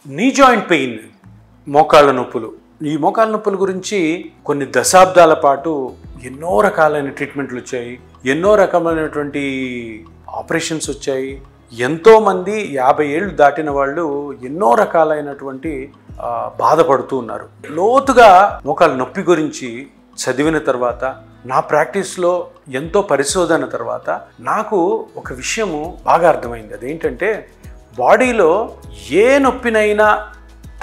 Knee joint pain, మోకాళ్ళ నొప్పులు. ఈ మోకాళ్ళ నొప్పుల గురించి కొన్ని దశాబ్దాల పాటు ఎన్నో రకాలైన ట్రీట్మెంట్లు వచ్చాయి, ఎన్నో రకమైనటువంటి ఆపరేషన్స్ వచ్చాయి. ఎంతోమంది 50 ఏళ్ళు దాటిన వాళ్ళు ఎన్నో రకాలైనటువంటి బాధపడుతూ ఉన్నారు. లోతుగా మోకాళ్ళ నొప్పి గురించి చదివిన తర్వాత, నా ప్రాక్టీస్లో ఎంతో పరిశోధన తర్వాత నాకు ఒక విషయము బాగా అర్థమైంది. అదేంటంటే, బాడీలో ఏ నొప్పినైనా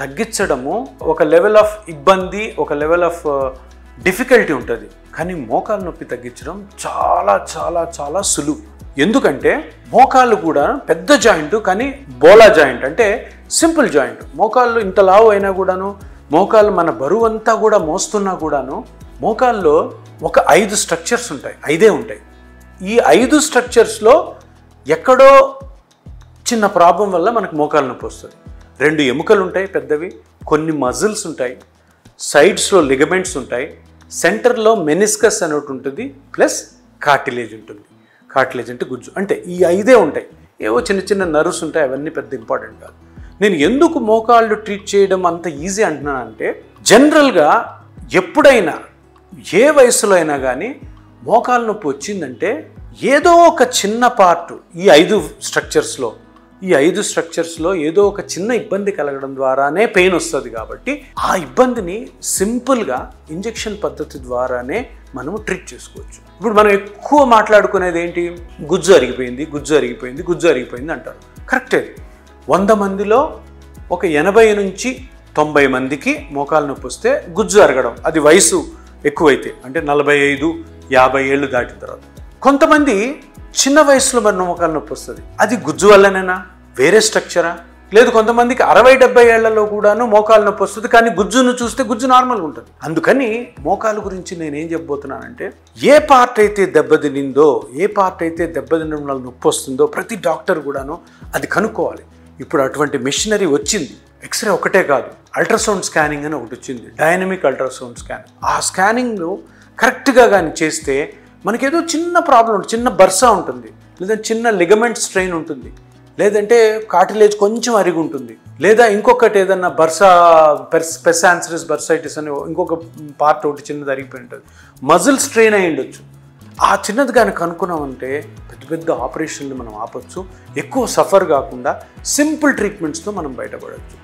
తగ్గించడము ఒక లెవెల్ ఆఫ్ ఇబ్బంది, ఒక లెవెల్ ఆఫ్ డిఫికల్టీ ఉంటుంది. కానీ మోకాళ్ళ నొప్పి తగ్గించడం చాలా చాలా చాలా సులువు. ఎందుకంటే మోకాళ్ళు కూడా పెద్ద జాయింట్, కానీ బోలా జాయింట్ అంటే సింపుల్ జాయింట్. మోకాళ్ళు ఇంత లావు అయినా కూడాను, మోకాళ్ళు మన బరువు అంతా కూడా మోస్తున్నా కూడాను, మోకాల్లో ఒక 5 స్ట్రక్చర్స్ ఉంటాయి, 5 ఉంటాయి. ఈ 5 స్ట్రక్చర్స్లో ఎక్కడో చిన్న ప్రాబ్లం వల్ల మనకు మోకాళ్ళ నొప్పి వస్తుంది. 2 ఎముకలు ఉంటాయి పెద్దవి, కొన్ని మజిల్స్ ఉంటాయి, సైడ్స్లో లిగమెంట్స్ ఉంటాయి, సెంటర్లో మెనిస్కస్ అని ఒకటి ఉంటుంది, ప్లస్ కార్టిలేజ్ ఉంటుంది. కార్టిలేజ్ అంటే గుజ్జు. అంటే ఈ 5 ఉంటాయి. ఏవో చిన్న చిన్న నర్వ్స్ ఉంటాయి, అవన్నీ పెద్ద ఇంపార్టెంట్ కాదు. నేను ఎందుకు మోకాళ్ళు ట్రీట్ చేయడం అంత ఈజీ అంటున్నానంటే, జనరల్గా ఎప్పుడైనా ఏ వయసులో అయినా కానీ మోకాళ్ళ నొప్పి వచ్చిందంటే ఏదో ఒక చిన్న పార్ట్, ఈ 5 స్ట్రక్చర్స్లో ఏదో ఒక చిన్న ఇబ్బంది కలగడం ద్వారానే పెయిన్ వస్తుంది. కాబట్టి ఆ ఇబ్బందిని సింపుల్గా ఇంజెక్షన్ పద్ధతి ద్వారానే మనము ట్రీట్ చేసుకోవచ్చు. ఇప్పుడు మనం ఎక్కువ మాట్లాడుకునేది ఏంటి? గుజ్జు అరిగిపోయింది అంటారు. కరెక్టే. 100 మందిలో ఒక 80 నుంచి 90 మందికి మోకాళ్ళ నొప్పి వస్తే గుజ్జు అరగడం, అది వయసు ఎక్కువైతే, అంటే 45, 50 ఏళ్ళు దాటిన తర్వాత. కొంతమంది చిన్న వయసులో మరి మోకాళ్ళ నొప్పి వస్తుంది, అది గుజ్జు వల్లనేనా, వేరే స్ట్రక్చరా? లేదు, కొంతమందికి 60-70 ఏళ్లలో కూడాను మోకాళ్ళ నొప్పి వస్తుంది, కానీ గుజ్జును చూస్తే గుజ్జు నార్మల్గా ఉంటుంది. అందుకని మోకాళ్ళ గురించి నేనేం చెప్పబోతున్నానంటే, ఏ పార్ట్ అయితే దెబ్బతినడం వల్ల నొప్పి వస్తుందో ప్రతి డాక్టర్ కూడాను అది కనుక్కోవాలి. ఇప్పుడు అటువంటి మెషినరీ వచ్చింది. ఎక్స్రే ఒకటే కాదు, అల్ట్రాసౌండ్ స్కానింగ్ అని ఒకటి వచ్చింది, డైనమిక్ అల్ట్రాసౌండ్ స్కానింగ్. ఆ స్కానింగ్ను కరెక్ట్గా కానీ చేస్తే మనకేదో చిన్న ప్రాబ్లం ఉంటుంది, చిన్న బర్సా ఉంటుంది, లేదా చిన్న లిగమెంట్ స్ట్రెయిన్ ఉంటుంది, లేదంటే కార్టిలేజ్ కొంచెం అరిగి ఉంటుంది, లేదా ఇంకొకటి ఏదన్నా పెసాన్సరస్ బర్సైటిస్ అని ఇంకొక పార్ట్ ఒకటి చిన్నది అరిగిపోయి ఉంటుంది, మజిల్ స్ట్రెయిన్ అయి ఉండొచ్చు. ఆ చిన్నది కానీ కనుక్కున్నామంటే పెద్ద ఆపరేషన్లు మనం ఆపొచ్చు. ఎక్కువ సఫర్ కాకుండా సింపుల్ ట్రీట్మెంట్స్తో మనం బయటపడవచ్చు.